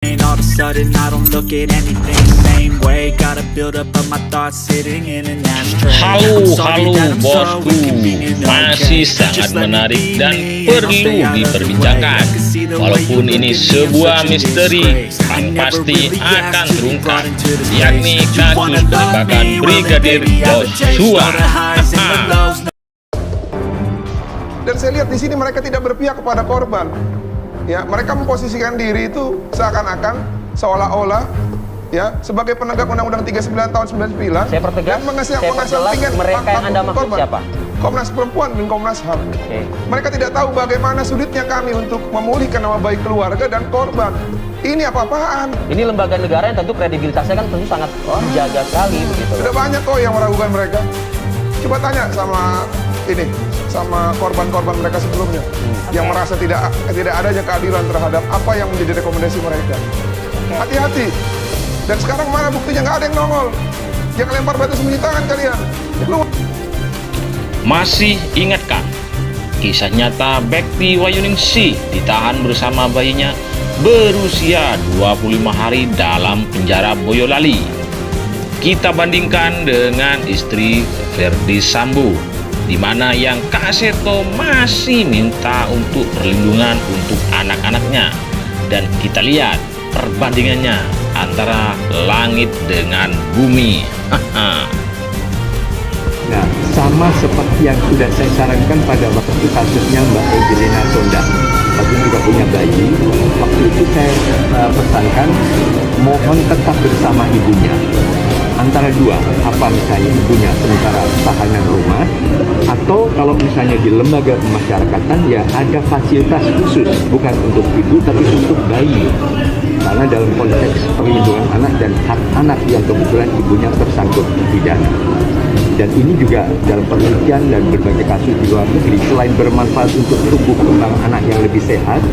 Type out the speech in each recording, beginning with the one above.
All of a sudden I don't look at anything the same way. Gotta build up of my thoughts sitting in an ashtray. Halo bosku, masih sangat menarik dan perlu diperbincangkan. Walaupun ini sebuah misteri yang pasti akan terungkap, yakni kasus penembakan Brigadir Joshua. Dan saya lihat di sini mereka tidak berpihak kepada korban. Ya, mereka memposisikan diri itu seakan-akan seolah-olah ya sebagai penegak Undang-Undang 39 tahun 99. Saya pertegas, dan mengesampingkan mereka yang Anda maksud korban. siapa? Komnas Perempuan dan Komnas HAM. Okay. Mereka tidak tahu bagaimana sulitnya kami untuk memulihkan nama baik keluarga dan korban. Ini apa-apaan? Ini lembaga negara yang tentu kredibilitasnya kan tentu sangat dijaga sekali begitu. Sudah banyak kok yang meragukan mereka. Coba tanya sama korban-korban mereka sebelumnya yang merasa tidak adanya keadilan terhadap apa yang menjadi rekomendasi mereka. Hati-hati. Dan sekarang mana buktinya? Nggak ada yang nongol. Jangan lempar batu sembunyi tangan kalian. Masih ingatkah kisah nyata Bekti Wayuningsih ditahan bersama bayinya berusia 25 hari dalam penjara Boyolali? Kita bandingkan dengan istri Verdi Sambo, di mana yang Kak Seto masih minta untuk perlindungan untuk anak-anaknya. Dan kita lihat perbandingannya antara langit dengan bumi. Nah, sama seperti yang sudah saya sarankan pada waktu kasusnya Mbak Angelina Sonda. Aku juga punya bayi. Waktu itu saya pesankan mohon tetap bersama ibunya. Antara dua, apa misalnya ibunya sementara tahanan rumah, atau kalau misalnya di lembaga pemasyarakatan ya ada fasilitas khusus, bukan untuk ibu tapi untuk bayi. Karena dalam konteks perlindungan anak dan hak anak yang kebetulan ibunya tersangkut pidana. Dan ini juga dalam penelitian dan berbagai kasus di luar negeri, selain bermanfaat untuk tumbuh kembang anak yang lebih sehat,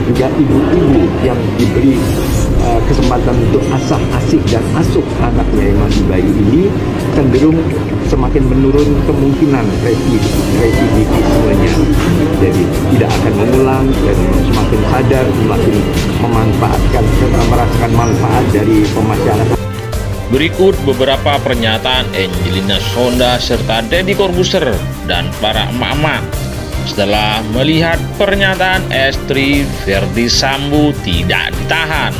juga ibu-ibu yang diberi kesempatan untuk asah-asih dan asuh anaknya yang masih bayi ini cenderung semakin menurun kemungkinan residivismenya. Jadi tidak akan mengulang dan semakin sadar, semakin memanfaatkan, merasakan manfaat dari pemasyarakatan. Berikut beberapa pernyataan Angelina Sonda serta Deddy Corbuzier dan para emak-emak setelah melihat pernyataan istri Verdi Sambo tidak ditahan.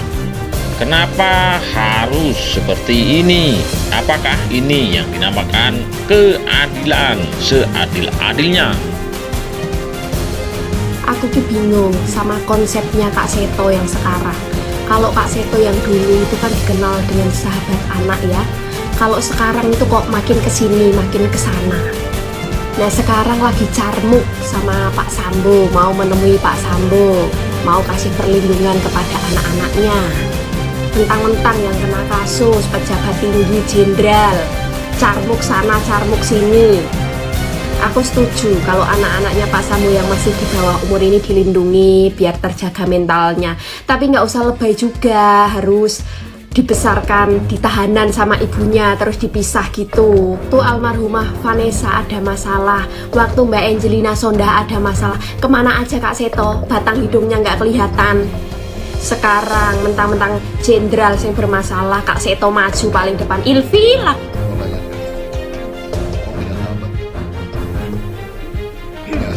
Kenapa harus seperti ini? Apakah ini yang dinamakan keadilan seadil-adilnya? Aku tuh bingung sama konsepnya Kak Seto yang sekarang. Kalau Kak Seto yang dulu itu kan dikenal dengan sahabat anak ya. Kalau sekarang itu kok makin kesini, makin kesana. Nah sekarang lagi carmuk sama Pak Sambo, mau menemui Pak Sambo, mau kasih perlindungan kepada anak-anaknya. Mentang-mentang yang kena kasus pejabat tinggi jenderal, carmuk sana carmuk sini. Aku setuju kalau anak-anaknya Pak Sambo yang masih di bawah umur ini dilindungi biar terjaga mentalnya. Tapi nggak usah lebay juga, harus dibesarkan di tahanan sama ibunya terus dipisah gitu. Tuh almarhumah Vanessa ada masalah, waktu Mbak Angelina Sonda ada masalah, kemana aja Kak Seto? Batang hidungnya nggak kelihatan. Sekarang mentang-mentang jenderal yang bermasalah, Kak Seto maju paling depan, ilfil lah.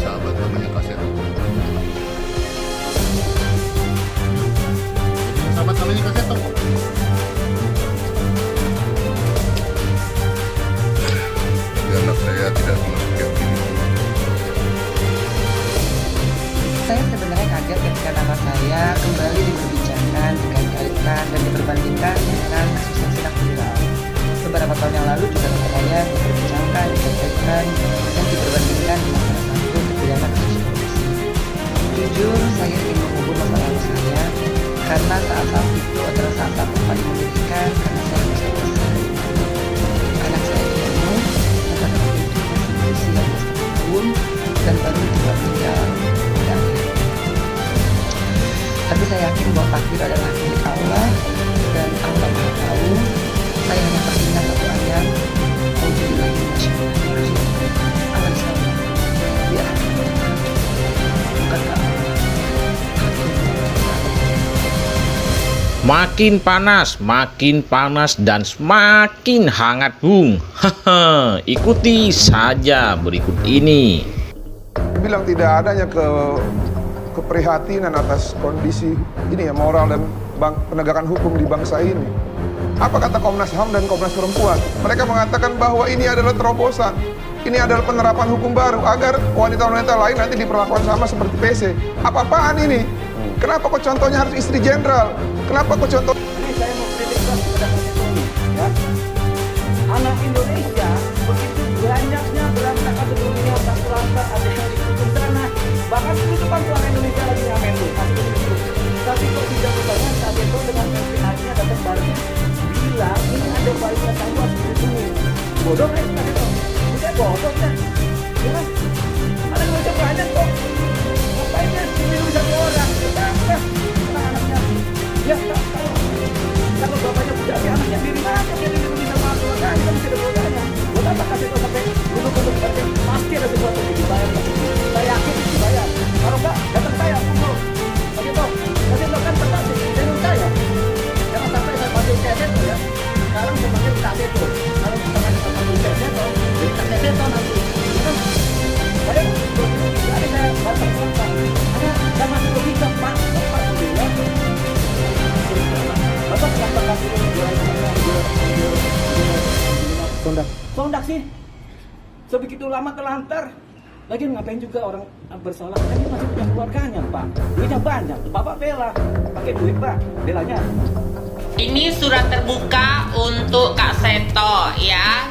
Sahabat namanya Kak Seto. Sahabat namanya Kak Seto. Tapi anak saya tidak mengerti yang ini. Saya sebenarnya kaget ketika nama saya kembali diperbincangkan, dikait-kaitkan, dan diperbandingkan dengan kasus yang sedang viral. Beberapa tahun yang lalu juga nama saya diperbincangkan, dikait-kaitkan, dan diperbandingkan dengan salah satu terpidana kasus korupsi. Jujur, saya ingin mengubur masa lalu saya karena saat-saat itu adalah saat-saat yang paling menyedihkan karena saya masih selesai. Anak saya Danu, yang pada waktu itu masih berusia 2,5 tahun dan baru juga meninggal. Tapi saya yakin bahwa takdir adalah milik Allah dan Allah Maha Tahu. Saya hanya teringat satu ayat, Auzubillahi minasyaitonir rajim. Alaihissalam. Ya, bukankah Makin panas dan semakin hangat, Bung. Ikuti saja berikut ini. Bilang tidak adanya keprihatinan atas kondisi ini ya, moral dan penegakan hukum di bangsa ini. Apa kata Komnas HAM dan Komnas Perempuan? Mereka mengatakan bahwa ini adalah terobosan. Ini adalah penerapan hukum baru agar wanita-wanita lain nanti diperlakukan sama seperti PC. Apa-apaan ini? Kenapa kok contohnya harus istri jenderal? Kenapa kok contoh? Ini saya mau kritik keras kepada Kapolri, ya. Anak Indonesia begitu banyaknya berangkat ke dunia, tak terlantar, ada yang di sana. Bahkan itu kan suara Indonesia lagi ngamen tuh, tapi kok tidak bertanya saat itu dengan MPH-nya datang baru bilang ini ada bayi yang tahu harus dilindungi. Bodoh kan kita itu? Udah bodoh kan? Ya kan? Ada Indonesia banyak kok. Ngapain ya dilindungi satu orang? Kenapa? Anak-anaknya. Ya kalau bapaknya punya anaknya diri aja dia dilindungi sama keluarganya, kan bisa ada keluarganya. Buat apa kasih itu sampai duduk pasti ada sesuatu yang dibayar. Saya yakin dibayar. Kalau enggak, datang saya kumpul. Begitu. Nanti melakukan transaksi dengan saya. Jangan sampai saya panggil keset ya. Sekarang saya panggil keset itu. Kalau kita panggil keset itu, jadi keset itu nanti. Saya dari saya batas kontak. Saya masih bisa Pak. Bapak bilang. Bapak kenapa kasih Sondak sih. Sebegitu lama terlantar. Lagi ngapain juga orang bersalah? Kan dia masih punya keluarganya, Pak. Duitnya banyak. Bapak bela. Pakai duit, Pak. Belanya. Ini surat terbuka untuk Kak Seto, ya.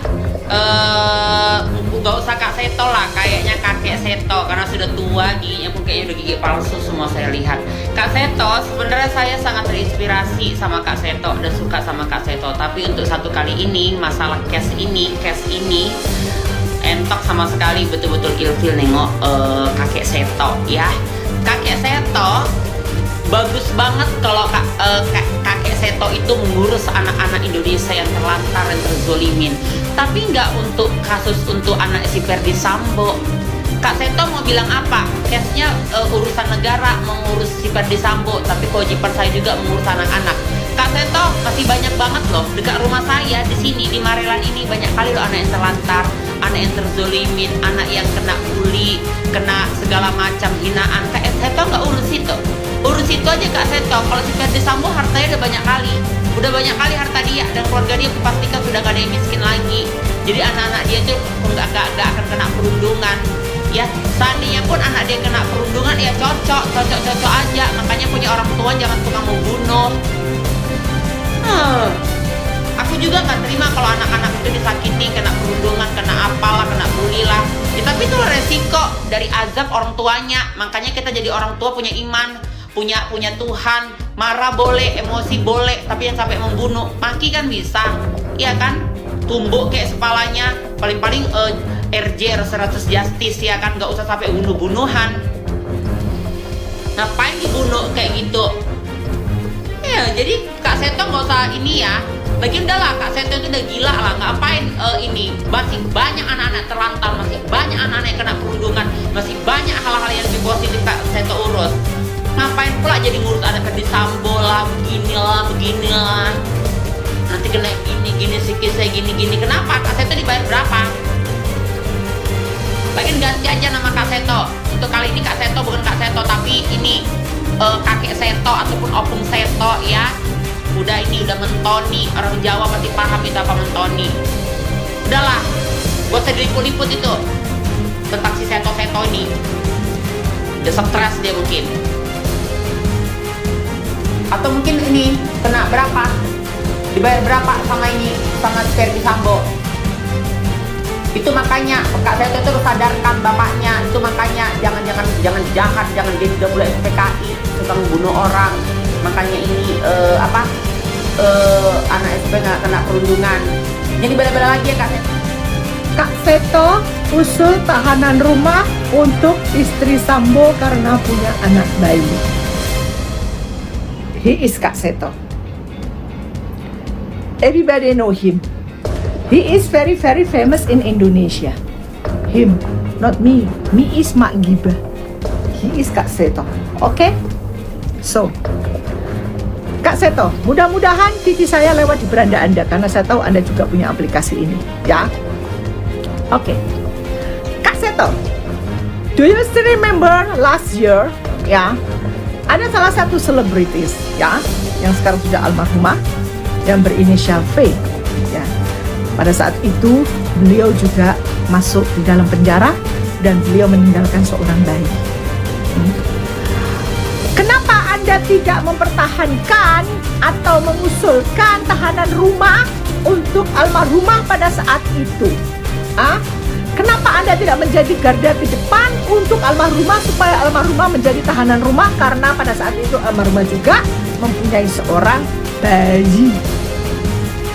Gak usah Kak Seto lah, kayaknya kakek Seto karena sudah tua, giginya pun kayaknya udah gigi palsu semua saya lihat. Kak Seto, sebenarnya saya sangat terinspirasi sama Kak Seto dan suka sama Kak Seto. Tapi untuk satu kali ini masalah case ini entok sama sekali, betul-betul ilfil nengok kakek Seto ya. Kakek Seto bagus banget kalau kakek Seto itu mengurus anak-anak Indonesia yang terlantar dan terzolimin. Tapi nggak untuk kasus untuk anak si Ferdi Sambo. Kak Seto mau bilang apa? Case-nya urusan negara mengurus si Ferdi Sambo, tapi kewajiban saya juga mengurus anak-anak. Kak Seto masih banyak banget loh dekat rumah saya di sini di Marelan ini, banyak kali loh anak yang terlantar, anak yang terzolimin, anak yang kena bully, kena segala macam hinaan. Kak Seto nggak urus itu. Urus itu aja Kak Seto. Kalau si Ferdi Sambo hartanya udah banyak kali harta dia dan keluarga dia pastikan sudah gak ada yang miskin lagi. Jadi anak-anak dia tuh nggak akan kena perundungan. Ya, seandainya pun anak dia kena perundungan ya cocok aja. Makanya punya orang tua jangan tukang membunuh. Aku juga nggak terima kalau anak-anak itu disakiti, kena perundungan, kena apalah, kena bully lah. Ya, tapi itu resiko dari azab orang tuanya. Makanya kita jadi orang tua punya iman, punya Tuhan. Marah boleh, emosi boleh, tapi yang sampai membunuh, maki kan bisa, iya kan? Tumbuk kayak kepalanya, paling-paling RJ Restoratif Justice ya kan, nggak usah sampai bunuh-bunuhan. Ngapain dibunuh kayak gitu? Ya, jadi Kak Seto nggak usah ini ya. Lagi udahlah, Kak Seto itu udah gila lah, ngapain ini? Masih banyak anak-anak terlantar, masih banyak anak-anak yang kena perundungan, masih banyak hal-hal yang lebih positif Kak Seto urus. Ngapain pula jadi ngurus anak Ferdi Sambo lah, beginilah. Nanti kena gini sikis saya gini. Kenapa? Kak Seto dibayar berapa? Lagian ganti aja nama Kak Seto. Untuk kali ini Kak Seto bukan Kak Seto, tapi ini kakek Seto ataupun opung Seto ya. Udah mentoni, orang Jawa pasti paham itu apa mentoni. Udahlah, gak usah diliput-liput itu tentang si Seto ini. Udah stres dia mungkin. Atau mungkin ini kena berapa? Dibayar berapa sama Ferdi Sambo? Itu makanya Kak Seto itu harus sadarkan bapaknya. Itu makanya jangan jahat, jangan jadi udah mulai SPKI, suka membunuh orang. Makanya ini anak SP nggak kena perundungan. Jadi bela-bela lagi ya Kak Seto. Kak Seto usul tahanan rumah untuk istri Sambo karena punya anak bayi. He is Kak Seto. Everybody know him. He is very very famous in Indonesia. Him, not me. Me is Mak Giba. He is Kak Seto. Okay? So, Kak Kak Seto, mudah-mudahan TV saya lewat di beranda Anda karena saya tahu Anda juga punya aplikasi ini, ya. Oke. Kak Seto, do you still remember last year, ya? Ada salah satu selebritis, ya, yang sekarang sudah almarhumah, yang berinisial V, ya. Pada saat itu beliau juga masuk di dalam penjara dan beliau meninggalkan seorang bayi. Kenapa Anda tidak mempertahankan atau mengusulkan tahanan rumah untuk almarhumah pada saat itu? Kenapa Anda tidak menjadi garda terdepan untuk almarhumah supaya almarhumah menjadi tahanan rumah? Karena pada saat itu almarhumah juga mempunyai seorang bayi.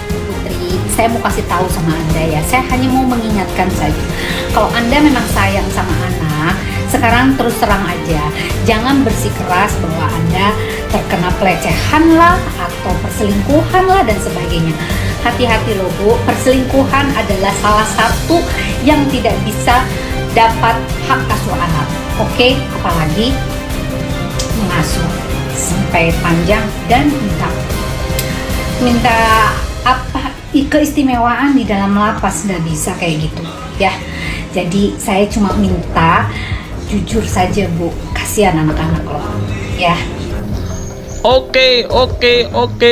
Putri, saya mau kasih tahu sama Anda ya, saya hanya mau mengingatkan saja. Kalau Anda memang sayang sama anak, sekarang terus terang aja, jangan bersikeras bahwa Anda terkena pelecehan lah atau perselingkuhan lah dan sebagainya. Hati-hati loh Bu, perselingkuhan adalah salah satu yang tidak bisa dapat hak asuh anak. Oke, apalagi mengasuh sampai panjang dan minta apa keistimewaan di dalam lapas, nggak bisa kayak gitu ya. Jadi saya cuma minta jujur saja Bu, kasihan anak-anak loh ya. Oke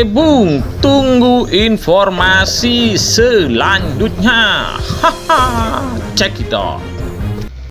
Bung, tunggu informasi selanjutnya. Haha, check it out.